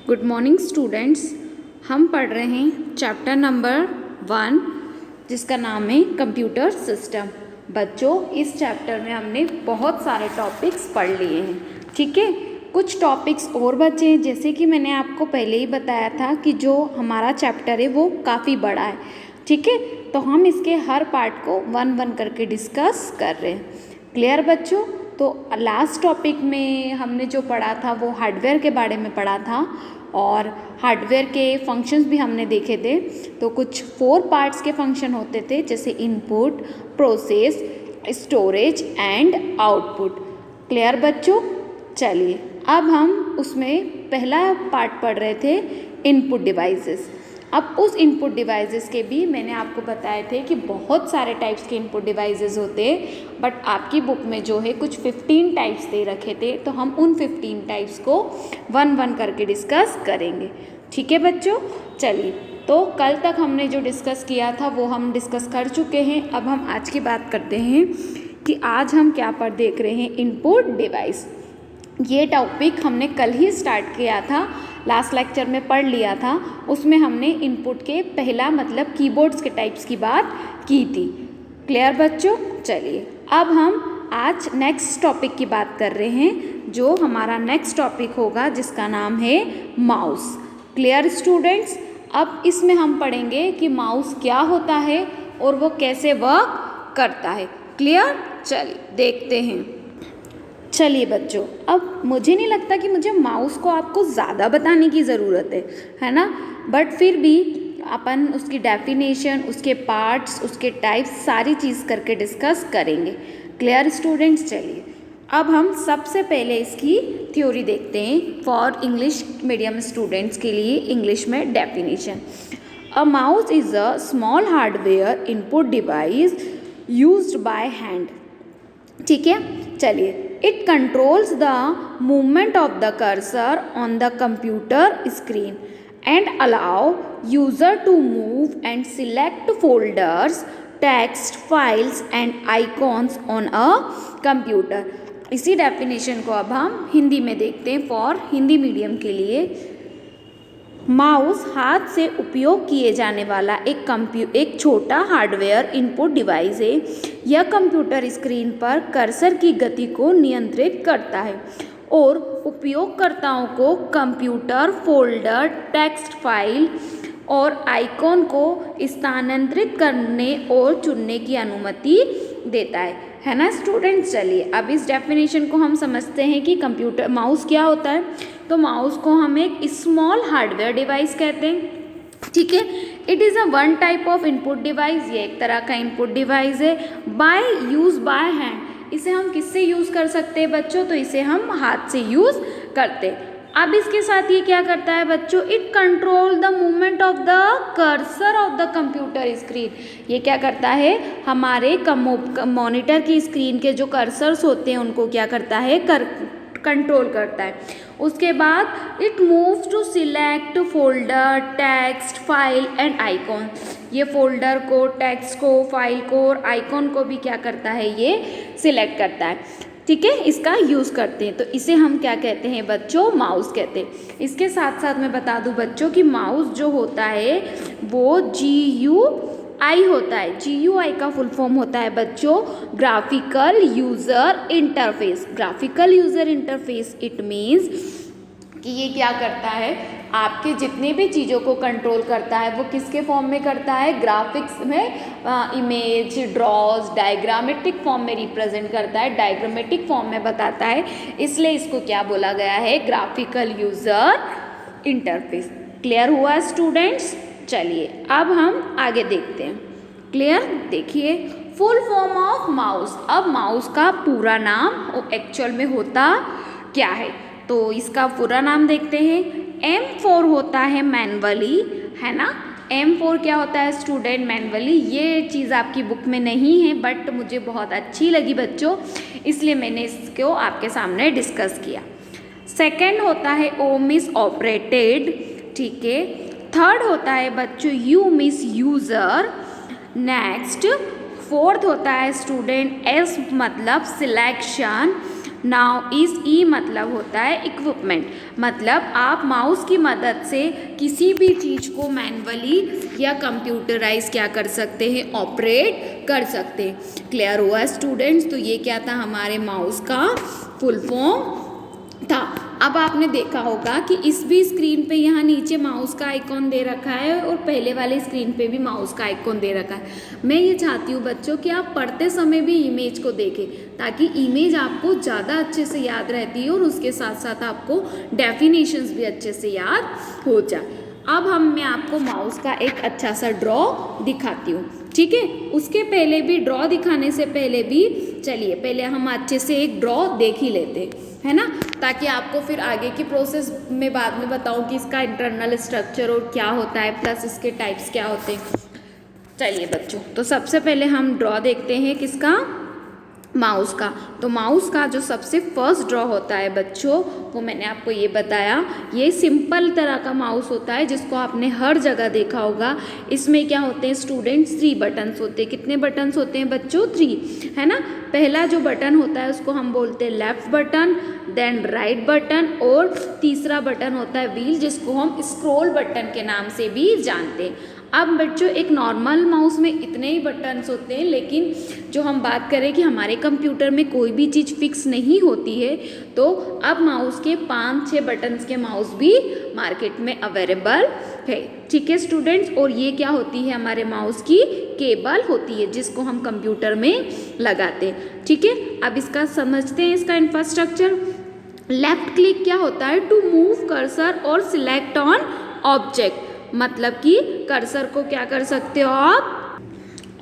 Good morning students. हम पढ़ रहे हैं चैप्टर नंबर 1 जिसका नाम है कंप्यूटर सिस्टम। बच्चों, इस चैप्टर में हमने बहुत सारे टॉपिक्स पढ़ लिए हैं, ठीक है। कुछ टॉपिक्स और बचे हैं, जैसे कि मैंने आपको पहले ही बताया था कि जो हमारा चैप्टर है वो काफ़ी बड़ा है, ठीक है। तो हम इसके हर पार्ट को वन वन करके डिस्कस कर रहे हैं। क्लियर बच्चों? तो लास्ट टॉपिक में हमने जो पढ़ा था वो हार्डवेयर के बारे में पढ़ा था और हार्डवेयर के फंक्शंस भी हमने देखे थे। तो कुछ 4 पार्ट्स के फंक्शन होते थे, जैसे input, process, storage and output. Clear बच्चों? चलिए, अब हम उसमें पहला पार्ट पढ़ रहे थे, इनपुट डिवाइसेस। अब उस इनपुट डिवाइसेस के भी मैंने आपको बताए थे कि बहुत सारे टाइप्स के इनपुट डिवाइसेस होते हैं, बट आपकी बुक में जो है कुछ 15 टाइप्स दे रखे थे, तो हम उन 15 टाइप्स को वन वन करके डिस्कस करेंगे, ठीक है बच्चों। चलिए, तो कल तक हमने जो डिस्कस किया था वो हम डिस्कस कर चुके हैं। अब हम आज की बात करते हैं कि आज हम क्या पर देख रहे हैं, इनपुट डिवाइस। ये टॉपिक हमने कल ही स्टार्ट किया था, लास्ट लेक्चर में पढ़ लिया था। उसमें हमने इनपुट के पहला मतलब कीबोर्ड्स के टाइप्स की बात की थी। क्लियर बच्चों? चलिए, अब हम आज नेक्स्ट टॉपिक की बात कर रहे हैं, जो हमारा नेक्स्ट टॉपिक होगा जिसका नाम है माउस। Clear students? अब इसमें हम पढ़ेंगे कि माउस क्या होता है और वो कैसे वर्क करता है। क्लियर? चलिए देखते हैं। चलिए बच्चों, अब मुझे नहीं लगता कि मुझे माउस को आपको ज़्यादा बताने की ज़रूरत है ना, बट फिर भी अपन उसकी डेफिनेशन, उसके पार्ट्स, उसके टाइप्स, सारी चीज़ करके डिस्कस करेंगे। Clear students? चलिए, अब हम सबसे पहले इसकी थ्योरी देखते हैं फॉर इंग्लिश मीडियम स्टूडेंट्स के लिए। इंग्लिश में definition: a mouse is a small hardware input device used by hand. ठीक है, चलिए। It controls the movement of the cursor on the computer screen and allow user to move and select folders, text, files and icons on a computer। इसी definition को अब हम हिंदी में देखते हैं फॉर हिंदी मीडियम के लिए। माउस हाथ से उपयोग किए जाने वाला एक छोटा हार्डवेयर इनपुट डिवाइस है। यह कंप्यूटर स्क्रीन पर कर्सर की गति को नियंत्रित करता है और उपयोगकर्ताओं को कंप्यूटर, फोल्डर, टेक्स्ट फाइल और आइकॉन को स्थानांतरित करने और चुनने की अनुमति देता है ना स्टूडेंट्स। चलिए, अब इस डेफिनेशन को हम समझते हैं कि कंप्यूटर माउस क्या होता है। तो माउस को हम एक स्मॉल हार्डवेयर डिवाइस कहते हैं, ठीक है। It is a one type of input device. ये एक तरह का इनपुट डिवाइस है। Use by hand. इसे हम किससे यूज़ कर सकते हैं बच्चों? तो इसे हम हाथ से यूज़ करते हैं। अब इसके साथ ये क्या करता है बच्चों? It control the movement of the cursor of the computer screen. ये क्या करता है? हमारे मॉनिटर की स्क्रीन के जो कर्सर्स होते हैं उनको क्या करता है? कंट्रोल करता है। उसके बाद it moves to select folder, text, file and icon. ये फोल्डर को, टेक्स्ट को, फाइल को और आइकॉन को भी क्या करता है? ये सिलेक्ट करता है, ठीक है। इसका यूज़ करते हैं, तो इसे हम क्या कहते हैं बच्चों? माउस कहते हैं। इसके साथ साथ मैं बता दूं बच्चों कि माउस जो होता है वो GUI होता है। GUI का फुल फॉर्म होता है बच्चों graphical user interface. Graphical user interface it means कि ये क्या करता है? आपके जितने भी चीज़ों को कंट्रोल करता है वो किसके फॉर्म में करता है? ग्राफिक्स में, इमेज, ड्रॉज, डायग्रामेटिक फॉर्म में रिप्रेजेंट करता है, डायग्रामेटिक फॉर्म में बताता है। इसलिए इसको क्या बोला गया है? Graphical user interface. क्लियर हुआ स्टूडेंट्स? चलिए, अब हम आगे देखते हैं। क्लियर? देखिए, फुल फॉर्म ऑफ माउस। अब माउस का पूरा नाम एक्चुअल में होता क्या है? तो इसका पूरा नाम देखते हैं। M4 होता है मैनुअली, है ना। M4 क्या होता है स्टूडेंट? मैनुअली। ये चीज़ आपकी बुक में नहीं है, बट मुझे बहुत अच्छी लगी बच्चों, इसलिए मैंने इसको आपके सामने डिस्कस किया। सेकंड होता है O मिस ऑपरेटेड, ठीक है। थर्ड होता है बच्चों U miss user. Next fourth होता है स्टूडेंट S मतलब सिलेक्शन। नाउ इस ई मतलब होता है इक्विपमेंट, मतलब आप माउस की मदद से किसी भी चीज़ को मैनुअली या कंप्यूटराइज क्या कर सकते हैं, ऑपरेट कर सकते हैं। क्लियर हुआ स्टूडेंट्स? तो ये क्या था, हमारे माउस का फुल फॉर्म था। अब आपने देखा होगा कि इस भी स्क्रीन पे यहाँ नीचे माउस का आइकॉन दे रखा है और पहले वाले स्क्रीन पे भी माउस का आइकॉन दे रखा है। मैं ये चाहती हूँ बच्चों कि आप पढ़ते समय भी इमेज को देखें, ताकि इमेज आपको ज़्यादा अच्छे से याद रहती है और उसके साथ साथ आपको डेफिनेशंस भी अच्छे से याद हो जाए। अब मैं आपको माउस का एक अच्छा सा ड्रॉ दिखाती हूँ, ठीक है। उसके पहले भी, ड्रॉ दिखाने से पहले भी, चलिए पहले हम अच्छे से एक ड्रॉ देख ही लेते है ना, ताकि आपको फिर आगे की प्रोसेस में बाद में बताऊँ कि इसका इंटरनल स्ट्रक्चर और क्या होता है, प्लस इसके टाइप्स क्या होते हैं। चलिए बच्चों, तो सबसे पहले हम ड्रॉ देखते हैं किसका, माउस का। तो माउस का जो सबसे फर्स्ट ड्रॉ होता है बच्चों, वो मैंने आपको ये बताया, ये सिंपल तरह का माउस होता है जिसको आपने हर जगह देखा होगा। इसमें क्या होते हैं स्टूडेंट्स, 3 बटन्स होते हैं। कितने बटन्स होते हैं बच्चों? 3, है ना। पहला जो बटन होता है उसको हम बोलते हैं left button, then right button, और तीसरा बटन होता है व्हील, जिसको हम स्क्रॉल बटन के नाम से भी जानते हैं। अब बच्चों एक नॉर्मल माउस में इतने ही बटन्स होते हैं, लेकिन जो हम बात करें कि हमारे कंप्यूटर में कोई भी चीज़ फिक्स नहीं होती है, तो अब माउस के 5-6 बटन्स के माउस भी मार्केट में अवेलेबल है, ठीक है स्टूडेंट्स। और ये क्या होती है, हमारे माउस की केबल होती है जिसको हम कंप्यूटर में लगाते हैं, ठीक है। अब इसका समझते हैं, इसका इंफ्रास्ट्रक्चर। लेफ्ट क्लिक क्या होता है, टू मूव कर्सर और सिलेक्ट ऑन ऑब्जेक्ट, मतलब कि कर्सर को क्या कर सकते हो आप,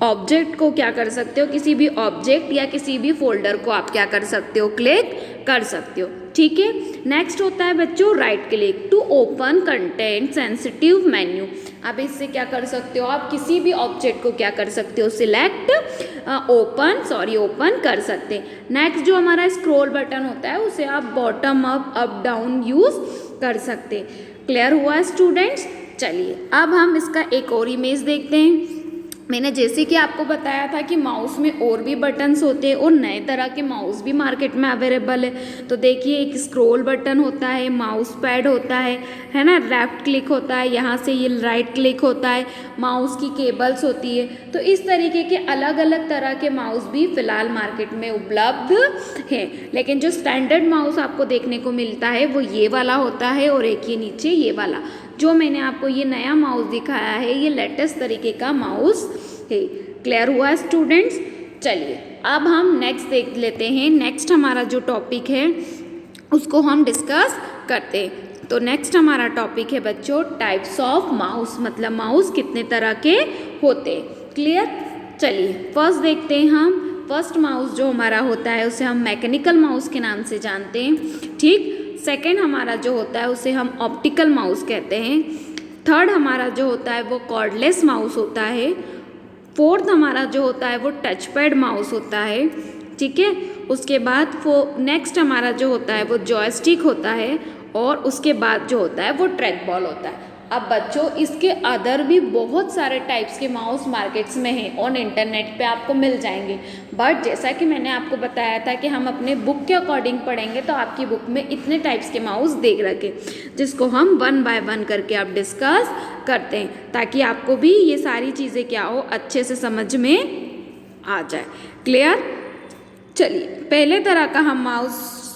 ऑब्जेक्ट को क्या कर सकते हो, किसी भी ऑब्जेक्ट या किसी भी फोल्डर को आप क्या कर सकते हो, क्लिक कर सकते हो, ठीक है। नेक्स्ट होता है बच्चों right click, to open content sensitive menu. अब इससे क्या कर सकते हो आप, किसी भी ऑब्जेक्ट को क्या कर सकते हो, सिलेक्ट, ओपन कर सकते हैं। नेक्स्ट जो हमारा स्क्रॉल बटन होता है, उसे आप बॉटम अप डाउन यूज कर सकते हैं। क्लियर हुआ स्टूडेंट्स? चलिए अब हम इसका एक और इमेज देखते हैं। मैंने जैसे कि आपको बताया था कि माउस में और भी बटन्स होते हैं और नए तरह के माउस भी मार्केट में अवेलेबल है। तो देखिए एक स्क्रॉल बटन होता है, माउस पैड होता है ना, लेफ्ट क्लिक होता है, यहाँ से ये राइट क्लिक होता है, माउस की केबल्स होती है। तो इस तरीके के अलग अलग तरह के माउस भी फ़िलहाल मार्केट में उपलब्ध हैं, लेकिन जो स्टैंडर्ड माउस आपको देखने को मिलता है वो ये वाला होता है, और एक ये नीचे ये वाला। जो मैंने आपको ये नया माउस दिखाया है, ये लेटेस्ट तरीके का माउस है। क्लियर हुआ स्टूडेंट्स? चलिए अब हम नेक्स्ट देख लेते हैं। नेक्स्ट हमारा जो टॉपिक है उसको हम डिस्कस करते हैं। तो नेक्स्ट हमारा टॉपिक है बच्चों टाइप्स ऑफ माउस, मतलब माउस कितने तरह के होते हैं। क्लियर? चलिए फर्स्ट देखते हैं हम। फर्स्ट माउस जो हमारा होता है उसे हम मैकेनिकल माउस के नाम से जानते हैं, ठीक। सेकेंड हमारा जो होता है उसे हम ऑप्टिकल माउस कहते हैं। थर्ड हमारा जो होता है वो कॉर्डलेस माउस होता है। फोर्थ हमारा जो होता है वो टच पैड माउस होता है, ठीक है। उसके बाद नेक्स्ट हमारा जो होता है वो जॉयस्टिक होता है, और उसके बाद जो होता है वो ट्रैक बॉल होता है। अब बच्चों इसके अदर भी बहुत सारे टाइप्स के माउस मार्केट्स में हैं और इंटरनेट पे आपको मिल जाएंगे, बट जैसा कि मैंने आपको बताया था कि हम अपने बुक के अकॉर्डिंग पढ़ेंगे, तो आपकी बुक में इतने टाइप्स के माउस देख रखे, जिसको हम 1 बाय 1 करके आप डिस्कस करते हैं, ताकि आपको भी ये सारी चीज़ें क्या हो, अच्छे से समझ में आ जाए। क्लियर? चलिए पहले तरह का हम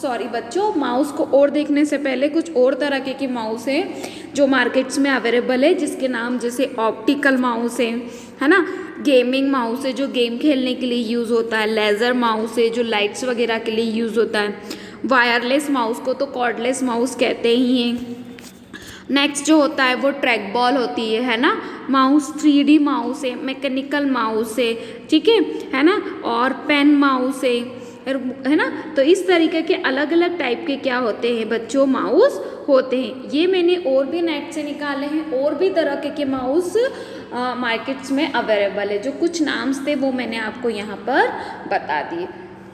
सॉरी बच्चों, माउस को और देखने से पहले कुछ और तरह के माउस हैं जो मार्केट्स में अवेलेबल है, जिसके नाम जैसे ऑप्टिकल माउस है ना, गेमिंग माउस है जो गेम खेलने के लिए यूज़ होता है, लेज़र माउस है जो लाइट्स वगैरह के लिए यूज़ होता है, वायरलेस माउस को तो कॉर्डलेस माउस कहते ही हैं। नेक्स्ट जो होता है वो ट्रैक बॉल होती है ना, माउस 3D माउस है, मैकेनिकल माउस है, ठीक है ना, और पेन माउस है ना। तो इस तरीके के अलग अलग टाइप के क्या होते हैं बच्चों, माउस होते हैं। ये मैंने और भी नेट से निकाले हैं, और भी तरह के माउस मार्केट्स में अवेलेबल है। जो कुछ नाम्स थे वो मैंने आपको यहाँ पर बता दिए।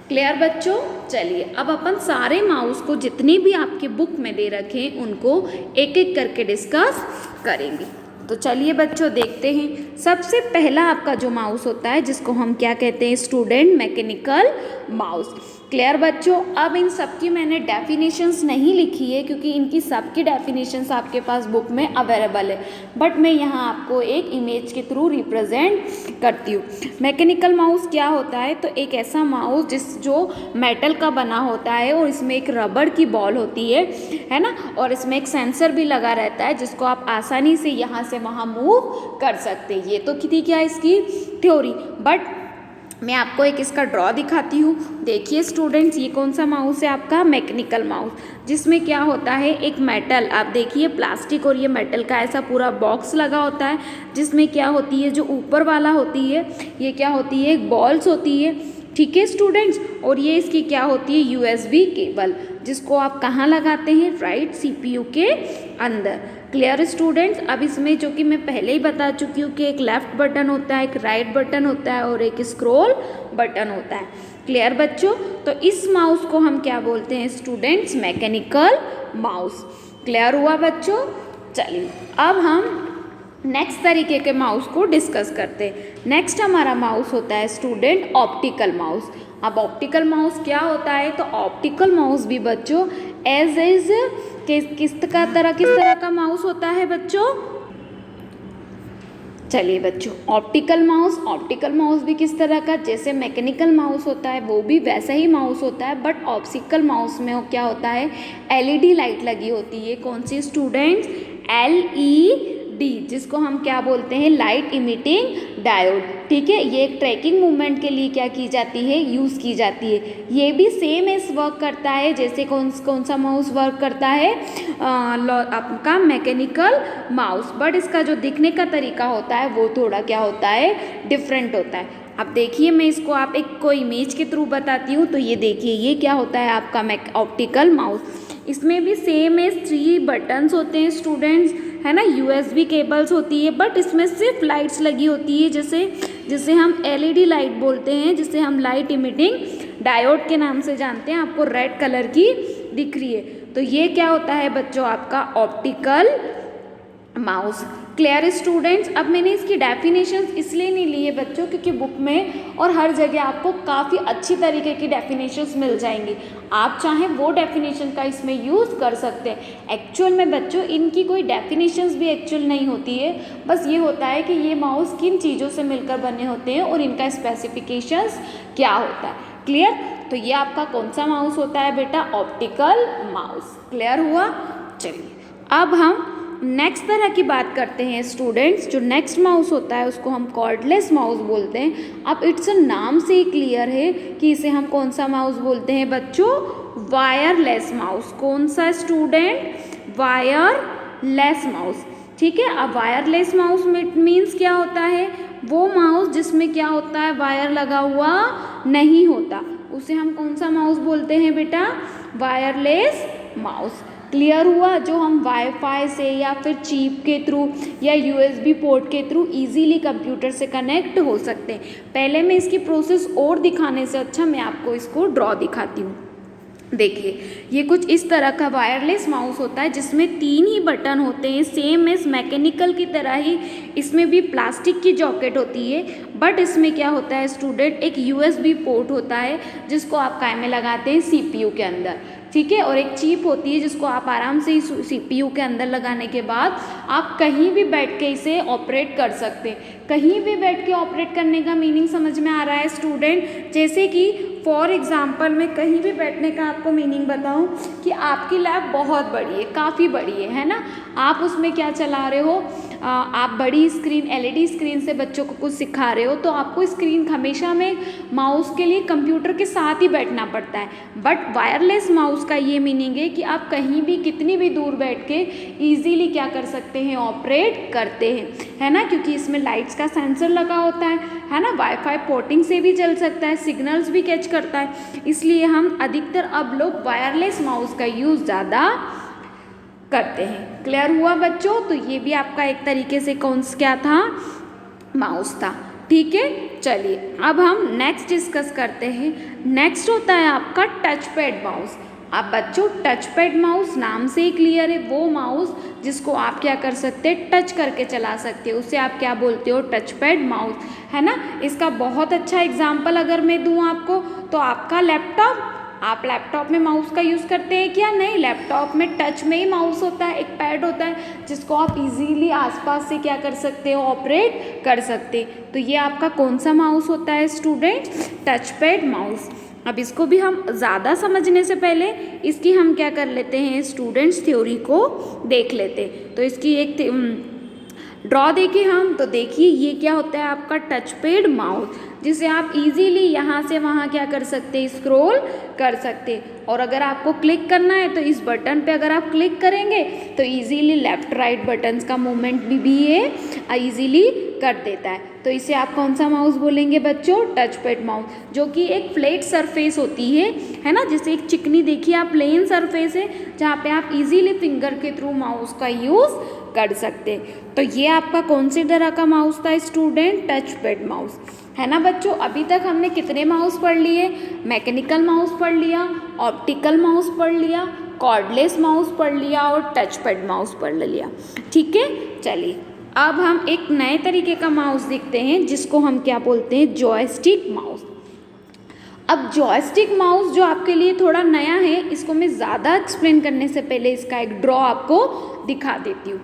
क्लियर बच्चों? चलिए अब अपन सारे माउस को जितने भी आपके बुक में दे रखे हैं उनको एक एक करके डिस्कस करेंगे। तो चलिए बच्चों देखते हैं। सबसे पहला आपका जो माउस होता है जिसको हम क्या कहते हैं स्टूडेंट, मैकेनिकल माउस। क्लियर बच्चों। अब इन सब की मैंने डेफिनेशंस नहीं लिखी है क्योंकि इनकी सबकी डेफिनेशंस आपके पास बुक में अवेलेबल है, बट मैं यहाँ आपको एक इमेज के थ्रू रिप्रेजेंट करती हूँ। मैकेनिकल माउस क्या होता है, तो एक ऐसा माउस जो मेटल का बना होता है और इसमें एक रबड़ की बॉल होती है ना, और इसमें एक सेंसर भी लगा रहता है जिसको आप आसानी से यहाँ से वहाँ मूव कर सकते हैं। ये तो थी क्या इसकी थ्योरी, बट मैं आपको एक इसका ड्रॉ दिखाती हूँ। देखिए स्टूडेंट्स, ये कौन सा माउस है आपका, मैकेनिकल माउस, जिसमें क्या होता है एक मेटल, आप देखिए प्लास्टिक और ये मेटल का ऐसा पूरा बॉक्स लगा होता है, जिसमें क्या होती है जो ऊपर वाला होती है ये क्या होती है एक बॉल्स होती है, ठीक है स्टूडेंट्स। और ये इसकी क्या होती है यूएसबी केबल, जिसको आप कहाँ लगाते हैं, राइट सीपीयू के अंदर। Clear students. अब इसमें जो कि मैं पहले ही बता चुकी हूँ कि एक लेफ्ट बटन होता है, एक राइट बटन होता है और एक स्क्रॉल बटन होता है। क्लियर बच्चों। तो इस माउस को हम क्या बोलते हैं स्टूडेंट्स, मैकेनिकल माउस। क्लियर हुआ बच्चों। चलिए अब हम नेक्स्ट तरीके के माउस को डिस्कस करते हैं। नेक्स्ट हमारा माउस होता है स्टूडेंट ऑप्टिकल माउस। अब ऑप्टिकल माउस क्या होता है, तो ऑप्टिकल माउस भी बच्चों किस तरह का माउस होता है बच्चों। चलिए बच्चों, ऑप्टिकल माउस भी किस तरह का, जैसे मैकेनिकल माउस होता है वो भी वैसा ही माउस होता है, बट ऑप्टिकल माउस में क्या होता है एलईडी लाइट लगी होती है। कौन सी स्टूडेंट्स, एलईडी, जिसको हम क्या बोलते हैं लाइट इमिटिंग डायोड, ठीक है। ये एक ट्रैकिंग मूवमेंट के लिए क्या की जाती है, यूज़ की जाती है। ये भी सेम एस वर्क करता है जैसे कौन सा माउस वर्क करता है आपका मैकेनिकल माउस, बट इसका जो दिखने का तरीका होता है वो थोड़ा क्या होता है डिफरेंट होता है। अब देखिए मैं इसको आप एक कोई इमेज के थ्रू बताती हूँ। तो ये देखिए ये क्या होता है आपका ऑप्टिकल माउस। इसमें भी सेम एज 3 बटन्स होते हैं स्टूडेंट्स, है ना, यूएसबी केबल्स होती है, बट इसमें सिर्फ लाइट्स लगी होती है, जिसे हम एलईडी लाइट बोलते हैं, जिसे हम लाइट इमिटिंग डायोड के नाम से जानते हैं। आपको रेड कलर की दिख रही है, तो ये क्या होता है बच्चों आपका ऑप्टिकल माउस। Clear students. अब मैंने इसकी डेफिनेशंस इसलिए नहीं ली है बच्चों क्योंकि बुक में और हर जगह आपको काफ़ी अच्छी तरीके की डेफिनेशंस मिल जाएंगी, आप चाहें वो डेफिनेशन का इसमें यूज़ कर सकते हैं। एक्चुअल में बच्चों इनकी कोई डेफिनेशंस भी एक्चुअल नहीं होती है, बस ये होता है कि ये माउस किन चीज़ों से मिलकर बने होते हैं और इनका स्पेसिफिकेशंस क्या होता है। क्लियर। तो ये आपका कौन सा माउस होता है बेटा, ऑप्टिकल माउस। क्लियर हुआ। चलिए अब हम नेक्स्ट तरह की बात करते हैं स्टूडेंट्स। जो नेक्स्ट माउस होता है उसको हम कॉर्डलेस माउस बोलते हैं। अब इट्स नाम से ही क्लियर है कि इसे हम कौन सा माउस बोलते हैं बच्चों, वायरलेस माउस। कौन सा स्टूडेंट, वायरलेस माउस, ठीक है। अब वायरलेस माउस मीन्स क्या होता है, वो माउस जिसमें क्या होता है वायर लगा हुआ नहीं होता, उसे हम कौन सा माउस बोलते हैं बेटा, वायरलेस माउस। क्लियर हुआ। जो हम वाईफाई से या फिर चिप के थ्रू या यूएसबी पोर्ट के थ्रू इजीली कंप्यूटर से कनेक्ट हो सकते हैं। पहले मैं इसकी प्रोसेस और दिखाने से अच्छा मैं आपको इसको ड्रॉ दिखाती हूँ। देखिए ये कुछ इस तरह का वायरलेस माउस होता है जिसमें 3 ही बटन होते हैं, सेम एज मैकेनिकल की तरह ही इसमें भी प्लास्टिक की जॉकेट होती है, बट इसमें क्या होता है स्टूडेंट, एक यूएसबी पोर्ट होता है जिसको आप काय में लगाते हैं, सीपीयू के अंदर, ठीक है। और एक चिप होती है जिसको आप आराम से ही सीपीयू के अंदर लगाने के बाद आप कहीं भी बैठ के इसे ऑपरेट कर सकते हैं। कहीं भी बैठ के ऑपरेट करने का मीनिंग समझ में आ रहा है स्टूडेंट, जैसे कि फॉर एग्जांपल मैं कहीं भी बैठने का आपको मीनिंग बताऊं कि आपकी लैब बहुत बड़ी है, काफ़ी बड़ी है ना, आप उसमें क्या चला रहे हो, आप बड़ी स्क्रीन एलईडी स्क्रीन से बच्चों को कुछ सिखा रहे हो, तो आपको स्क्रीन हमेशा में माउस के लिए कंप्यूटर के साथ ही बैठना पड़ता है। बट वायरलेस माउस का ये मीनिंग है कि आप कहीं भी कितनी भी दूर बैठ के ईजीली क्या कर सकते हैं, ऑपरेट करते हैं, है ना, क्योंकि इसमें लाइट्स का सेंसर लगा होता है ना, वाईफाई पोर्टिंग से भी चल सकता है, सिग्नल्स भी कैच करता है, इसलिए हम अधिकतर अब लोग वायरलेस माउस का यूज़ ज़्यादा करते हैं। क्लियर हुआ बच्चों। तो ये भी आपका एक तरीके से क्या था, माउस था, ठीक है। चलिए अब हम नेक्स्ट डिस्कस करते हैं। नेक्स्ट होता है आपका टच पैड माउस। अब बच्चों टच पैड माउस नाम से ही क्लियर है, वो माउस जिसको आप क्या कर सकते हैं, टच करके चला सकते हो, उसे आप क्या बोलते हो, टच पैड माउस, है ना। इसका बहुत अच्छा एग्जाम्पल अगर मैं दूँ आपको, तो आपका लैपटॉप आप लैपटॉप में माउस का यूज़ करते हैं क्या? नहीं, लैपटॉप में टच में ही माउस होता है, एक पैड होता है जिसको आप इजीली आसपास से क्या कर सकते हो, ऑपरेट कर सकते। तो ये आपका कौन सा माउस होता है स्टूडेंट्स? Touch pad mouse. अब इसको भी हम ज़्यादा समझने से पहले इसकी हम क्या कर लेते हैं स्टूडेंट्स, थ्योरी को देख लेते। तो इसकी एक ड्रॉ देखें हम, तो देखिए ये क्या होता है आपका टच पैड माउस, जिसे आप इजीली यहाँ से वहाँ क्या कर सकते हैं, स्क्रॉल कर सकते हैं। और अगर आपको क्लिक करना है तो इस बटन पे अगर आप क्लिक करेंगे तो इजीली लेफ्ट राइट बटन्स का मूवमेंट भी ये इजीली कर देता है। तो इसे आप कौन सा माउस बोलेंगे बच्चों? टच पैड माउस, जो कि एक फ्लैट सरफेस होती है ना, जैसे एक चिकनी देखिए आप प्लेन सरफेस है जहाँ पे आप इजीली फिंगर के थ्रू माउस का यूज़ कर सकते हैं। तो ये आपका कौन सी तरह का माउस था स्टूडेंट? टच पैड माउस, है ना बच्चों। अभी तक हमने कितने माउस पढ़ लिए? मैकेनिकल माउस पढ़ लिया, ऑप्टिकल माउस पढ़ लिया, कॉर्डलेस माउस पढ़ लिया और टच पैड माउस पढ़ लिया। ठीक है, चलिए अब हम एक नए तरीके का माउस देखते हैं जिसको हम क्या बोलते हैं? Joystick mouse. अब जॉयस्टिक माउस जो आपके लिए थोड़ा नया है, इसको मैं ज़्यादा एक्सप्लेन करने से पहले इसका एक ड्रॉ आपको दिखा देती हूँ।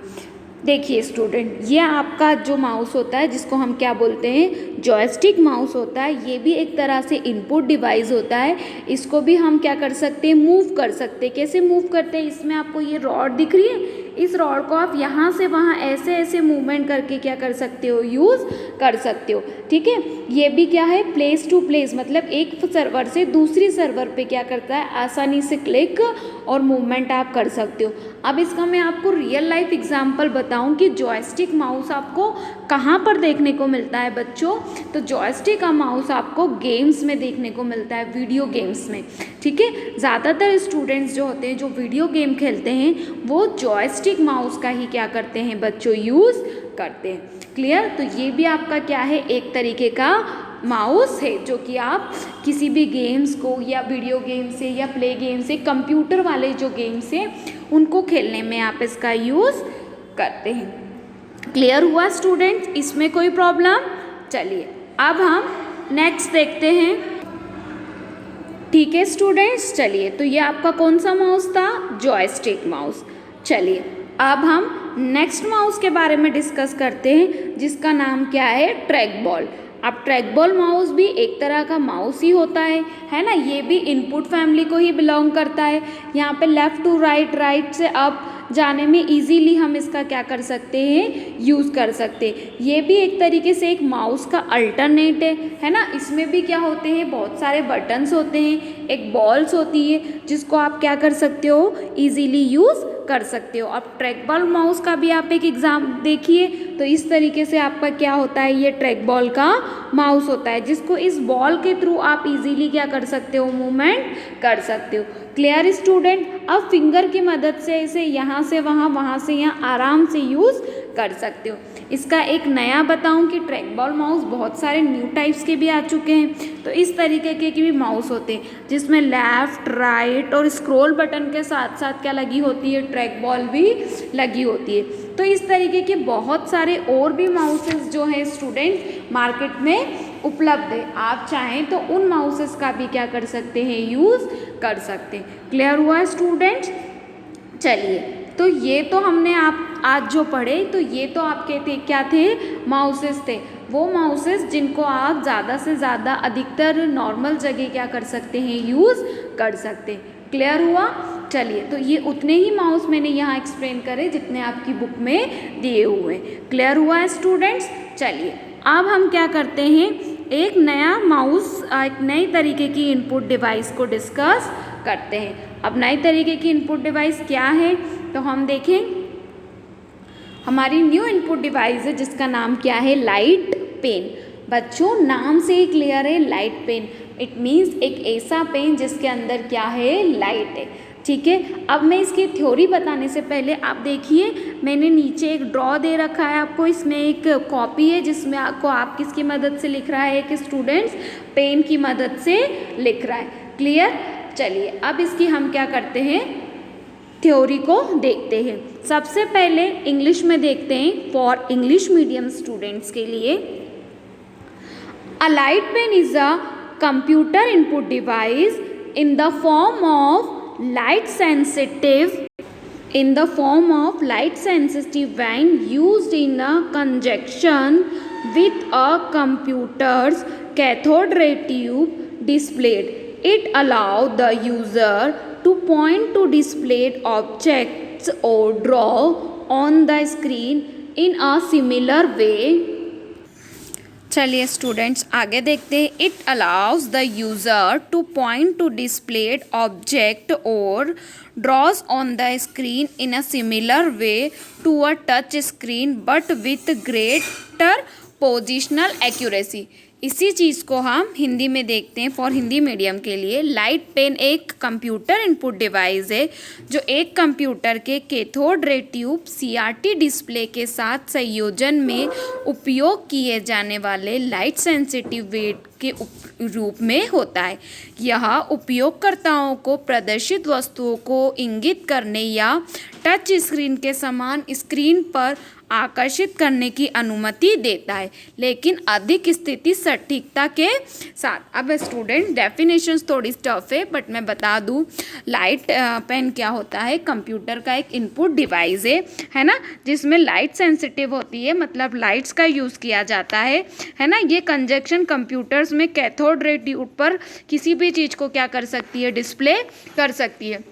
देखिए स्टूडेंट, ये आपका जो माउस होता है जिसको हम क्या बोलते हैं? जॉयस्टिक माउस होता है। ये भी एक तरह से इनपुट डिवाइस होता है। इसको भी हम क्या कर सकते हैं? मूव कर सकते हैं। कैसे मूव करते हैं? इसमें आपको ये रॉड दिख रही है, इस रॉड को आप यहाँ से वहाँ ऐसे ऐसे मूवमेंट करके क्या कर सकते हो? यूज़ कर सकते हो। ठीक है, ये भी क्या है? प्लेस टू प्लेस, मतलब एक सर्वर से दूसरी सर्वर पे क्या करता है? आसानी से क्लिक और मूवमेंट आप कर सकते हो। अब इसका मैं आपको रियल लाइफ एग्जांपल बताऊं कि जॉयस्टिक माउस आपको कहाँ पर देखने को मिलता है बच्चों? तो जॉयस्टिक का माउस आपको गेम्स में देखने को मिलता है, वीडियो गेम्स में। ठीक है, ज़्यादातर स्टूडेंट्स जो होते हैं जो वीडियो गेम खेलते हैं वो जॉयस्टिक माउस का ही क्या करते हैं बच्चों? यूज़ करते हैं। क्लियर? तो ये भी आपका क्या है? एक तरीके का माउस है जो कि आप किसी भी गेम्स को या वीडियो गेम से या प्ले गेम से, कंप्यूटर वाले जो गेम्स हैं उनको खेलने में आप इसका यूज़ करते हैं। क्लियर हुआ स्टूडेंट्स? इसमें कोई प्रॉब्लम? चलिए अब हम नेक्स्ट देखते हैं। ठीक है स्टूडेंट्स, चलिए तो ये आपका कौन सा माउस था? Joystick mouse. चलिए अब हम नेक्स्ट माउस के बारे में डिस्कस करते हैं जिसका नाम क्या है? Track ball. अब ट्रैक बॉल माउस भी एक तरह का माउस ही होता है ना। ये भी इनपुट फैमिली को ही बिलोंग करता है। यहाँ पे लेफ़्ट टू राइट, राइट से अप जाने में इजीली हम इसका क्या कर सकते हैं? यूज़ कर सकते हैं। ये भी एक तरीके से एक माउस का अल्टरनेट है ना। इसमें भी क्या होते हैं? बहुत सारे बटन्स होते हैं, एक बॉल्स होती है जिसको आप क्या कर सकते हो? ईजीली यूज़ कर सकते हो। अब ट्रैक बॉल माउस का भी आप एक एग्जाम देखिए, तो इस तरीके से आपका क्या होता है? ये ट्रैक बॉल का माउस होता है जिसको इस बॉल के थ्रू आप इजीली क्या कर सकते हो? मूवमेंट कर सकते हो। Clear student? अब फिंगर की मदद से इसे यहाँ से वहाँ, वहाँ से यहाँ आराम से यूज़ कर सकते हो। इसका एक नया बताऊं कि ट्रैक बॉल माउस बहुत सारे न्यू टाइप्स के भी आ चुके हैं। तो इस तरीके के भी माउस होते हैं जिसमें लेफ़्ट, राइट और स्क्रॉल बटन के साथ साथ क्या लगी होती है? ट्रैक बॉल भी लगी होती है। तो इस तरीके के बहुत सारे और भी माउसेस जो हैं स्टूडेंट मार्केट में उपलब्ध है। आप चाहें तो उन माउसेस का भी क्या कर सकते हैं? यूज़ कर सकते हैं। क्लियर हुआ स्टूडेंट्स? चलिए तो ये तो हमने आप आज जो पढ़े, तो ये तो आपके थे क्या थे? माउसेस थे। वो माउसेस जिनको आप ज़्यादा से ज़्यादा अधिकतर नॉर्मल जगह क्या कर सकते हैं? यूज़ कर सकते हैं। क्लियर हुआ? चलिए तो ये उतने ही माउस मैंने यहाँ एक्सप्लेन करे जितने आपकी बुक में दिए हुए हैं। क्लियर हुआ स्टूडेंट्स? चलिए अब हम क्या करते हैं? एक नया माउस, एक नई तरीके की इनपुट डिवाइस को डिस्कस करते हैं। अब नई तरीके की इनपुट डिवाइस क्या है? तो हम देखें, हमारी न्यू इनपुट डिवाइस है जिसका नाम क्या है? Light pen. बच्चों नाम से ही क्लियर है, लाइट पेन। इट मीन्स एक ऐसा पेन जिसके अंदर क्या है? लाइट है। ठीक है, अब मैं इसकी थ्योरी बताने से पहले आप देखिए मैंने नीचे एक ड्रॉ दे रखा है आपको। इसमें एक कॉपी है जिसमें आपको आप किसकी मदद से लिख रहा है? कि स्टूडेंट्स पेन की मदद से लिख रहा है। क्लियर? चलिए अब इसकी हम क्या करते हैं? थ्योरी को देखते हैं। सबसे पहले इंग्लिश में देखते हैं फॉर इंग्लिश मीडियम स्टूडेंट्स के लिए। A light pen is a computer input device in the form of light sensitive when used in a conjunction with a computer's cathode ray tube displayed. It allows the user to point to displayed objects or draw on the screen in a similar way. चलिए students आगे देखते हैं. It allows the user two point two displayed object और draws on the screen in a similar way to a touch screen but with greater positional accuracy. इसी चीज़ को हम हिंदी में देखते हैं फॉर हिंदी मीडियम के लिए. लाइट पेन एक कंप्यूटर इनपुट डिवाइस है जो एक कंप्यूटर के cathode ray tube CRT display के साथ संयोजन में उपयोग किए जाने वाले लाइट सेंसिटिव वेट के रूप में होता है. यह उपयोगकर्ताओं को प्रदर्शित वस्तुओं को इंगित करने या टच स्क्रीन के समान स्क्रीन पर आकर्षित करने की अनुमति देता है, लेकिन अधिक स्थिति सटीकता के साथ. अब स्टूडेंट डेफिनेशंस थोड़ी टफ है बट मैं बता दूं. लाइट पेन क्या होता है? कंप्यूटर का एक इनपुट डिवाइस है ना, जिसमें लाइट सेंसिटिव होती है, मतलब लाइट्स का यूज़ किया जाता है ना. ये कंजक्शन कंप्यूटर्स में कैथोड रे ट्यूब पर किसी भी चीज़ को क्या कर सकती है? डिस्प्ले कर सकती है.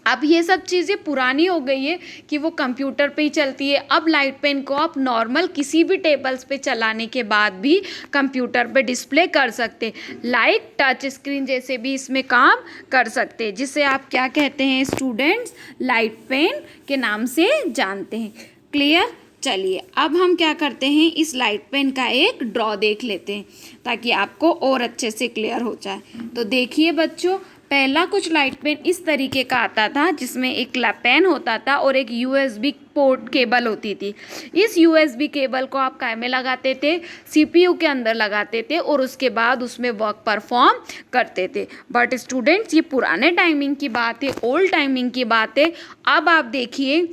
अब ये सब चीज़ें पुरानी हो गई है कि वो कंप्यूटर पे ही चलती है. अब लाइट पेन को आप नॉर्मल किसी भी टेबल्स पे चलाने के बाद भी कंप्यूटर पे डिस्प्ले कर सकते, लाइक टच स्क्रीन जैसे भी इसमें काम कर सकते, जिसे आप क्या कहते हैं स्टूडेंट्स? लाइट पेन के नाम से जानते हैं. क्लियर? चलिए अब हम क्या करते हैं, इस लाइट पेन का एक ड्रॉ देख लेते हैं ताकि आपको और अच्छे से क्लियर हो जाए. तो देखिए बच्चों, पहला कुछ लाइट पेन इस तरीके का आता था जिसमें एक पेन होता था और एक USB पोर्ट केबल होती थी. इस USB केबल को आप काय में लगाते थे? CPU के अंदर लगाते थे और उसके बाद उसमें वर्क परफॉर्म करते थे. बट स्टूडेंट्स ये पुराने टाइमिंग की बात है, ओल्ड टाइमिंग की बात है. अब आप देखिए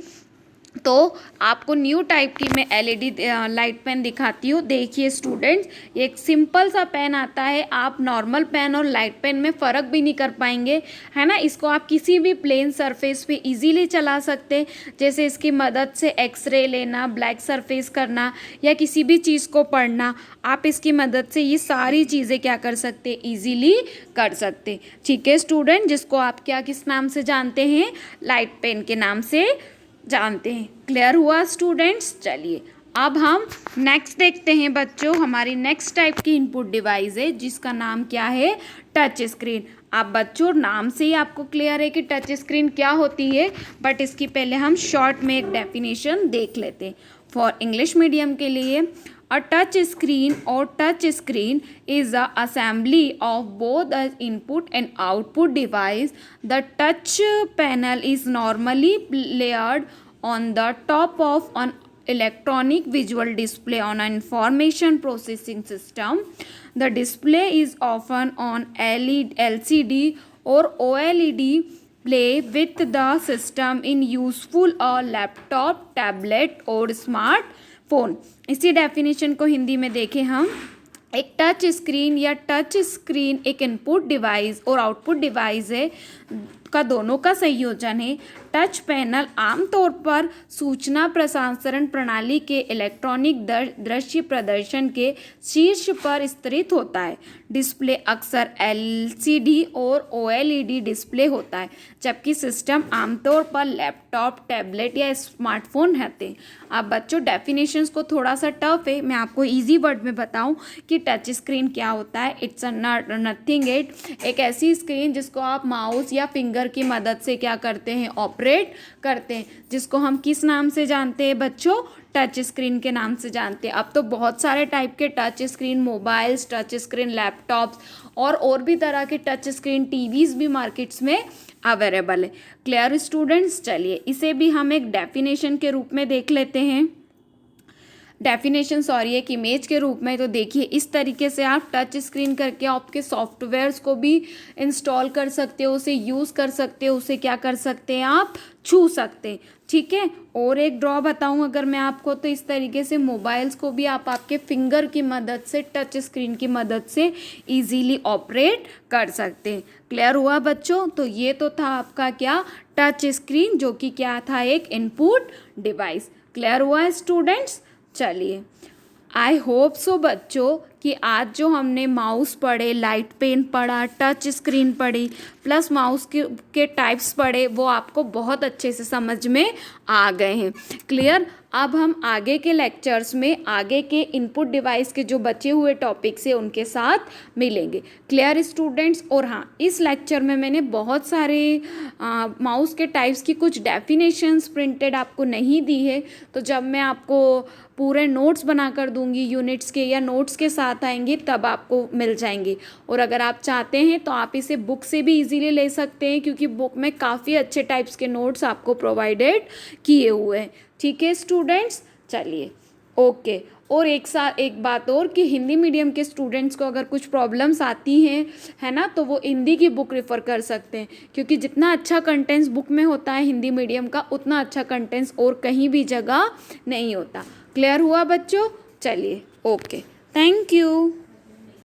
तो आपको न्यू टाइप की मैं LED लाइट पेन दिखाती हूँ. देखिए स्टूडेंट्स, एक सिंपल सा पेन आता है. आप नॉर्मल पेन और लाइट पेन में फ़र्क भी नहीं कर पाएंगे, है ना. इसको आप किसी भी प्लेन सरफेस पे इजीली चला सकते हैं. जैसे इसकी मदद से एक्सरे लेना, ब्लैक सरफेस करना या किसी भी चीज़ को पढ़ना, आप इसकी मदद से ये सारी चीज़ें क्या कर सकते? ईजीली कर सकते. ठीक है स्टूडेंट, जिसको आप क्या किस नाम से जानते हैं? लाइट पेन के नाम से जानते हैं. क्लियर हुआ स्टूडेंट्स? चलिए अब हम नेक्स्ट देखते हैं बच्चों. हमारी नेक्स्ट टाइप की इनपुट डिवाइस है जिसका नाम क्या है? Touch screen. आप बच्चों नाम से ही आपको क्लियर है कि टच स्क्रीन क्या होती है, बट इसकी पहले हम शॉर्ट में एक डेफिनेशन देख लेते हैं फॉर इंग्लिश मीडियम के लिए. A touch screen or touch screen is a assembly of both the input and output device. The touch panel is normally layered on the top of an electronic visual display on an information processing system. The display is often on LCD or OLED play with the system in useful a laptop, tablet or smartphone. इसी definition को हिंदी में देखें हम. एक touch screen या touch screen एक input device और output device है का दोनों का संयोजन है. टच पैनल आमतौर पर सूचना प्रसारण प्रणाली के इलेक्ट्रॉनिक दृश्य प्रदर्शन के शीर्ष पर स्थित होता है. डिस्प्ले अक्सर LCD और OLED डिस्प्ले होता है, जबकि सिस्टम आमतौर पर लैपटॉप, टैबलेट या स्मार्टफोन रहते हैं. अब बच्चों डेफिनेशंस को थोड़ा सा टफ है, मैं आपको इजी वर्ड में बताऊं कि टच स्क्रीन क्या होता है. इट्स नथिंग एक ऐसी स्क्रीन जिसको आप माउस या फिंगर की मदद से क्या करते हैं? ऑपरेट करते हैं, जिसको हम किस नाम से जानते हैं बच्चों? टच स्क्रीन के नाम से जानते हैं. अब तो बहुत सारे टाइप के touch screen mobiles, touch screen laptops और भी तरह के टच स्क्रीन टीवीज़ भी मार्केट्स में अवेलेबल है. Clear students? चलिए इसे भी हम एक डेफिनेशन के रूप में देख लेते हैं. डेफिनेशन सॉरी एक इमेज के रूप में। तो देखिए इस तरीके से आप टच स्क्रीन करके आपके सॉफ्टवेयर्स को भी इंस्टॉल कर सकते हो, उसे यूज़ कर सकते हो, उसे क्या कर सकते हैं आप छू सकते हैं, ठीक है। और एक ड्रॉ बताऊं अगर मैं आपको, तो इस तरीके से मोबाइल्स को भी आप आपके फिंगर की मदद से, टच स्क्रीन की मदद से इजीली ऑपरेट कर सकते हैं। क्लियर हुआ बच्चों? तो ये तो था आपका क्या, टच स्क्रीन, जो कि क्या था, एक इनपुट डिवाइस। क्लियर हुआ स्टूडेंट्स? चलिए, आई होप सो बच्चों कि आज जो हमने माउस पढ़े, लाइट पेन पढ़ा, टच स्क्रीन पढ़ी, प्लस माउस के टाइप्स पढ़े, वो आपको बहुत अच्छे से समझ में आ गए हैं। क्लियर? अब हम आगे के लेक्चर्स में आगे के इनपुट डिवाइस के जो बचे हुए टॉपिक्स हैं उनके साथ मिलेंगे। Clear students? और हाँ, इस लेक्चर में मैंने बहुत सारे माउस के टाइप्स की कुछ डेफिनेशंस प्रिंटेड आपको नहीं दी है, तो जब मैं आपको पूरे नोट्स बना कर दूंगी यूनिट्स के या नोट्स के साथ आएंगे तब आपको मिल जाएंगे। और अगर आप चाहते हैं तो आप इसे बुक से भी इजीली ले सकते हैं, क्योंकि बुक में काफ़ी अच्छे टाइप्स के नोट्स आपको प्रोवाइडेड किए हुए हैं। ठीक है स्टूडेंट्स? चलिए, ओके। और एक बात और कि हिंदी मीडियम के स्टूडेंट्स को अगर कुछ प्रॉब्लम्स आती हैं, है ना, तो वो हिंदी की बुक रेफ़र कर सकते हैं, क्योंकि जितना अच्छा कंटेंट्स बुक में होता है हिंदी मीडियम का, उतना अच्छा कंटेंट्स और कहीं भी जगह नहीं होता। क्लियर हुआ बच्चों? चलिए, ओके, थैंक यू।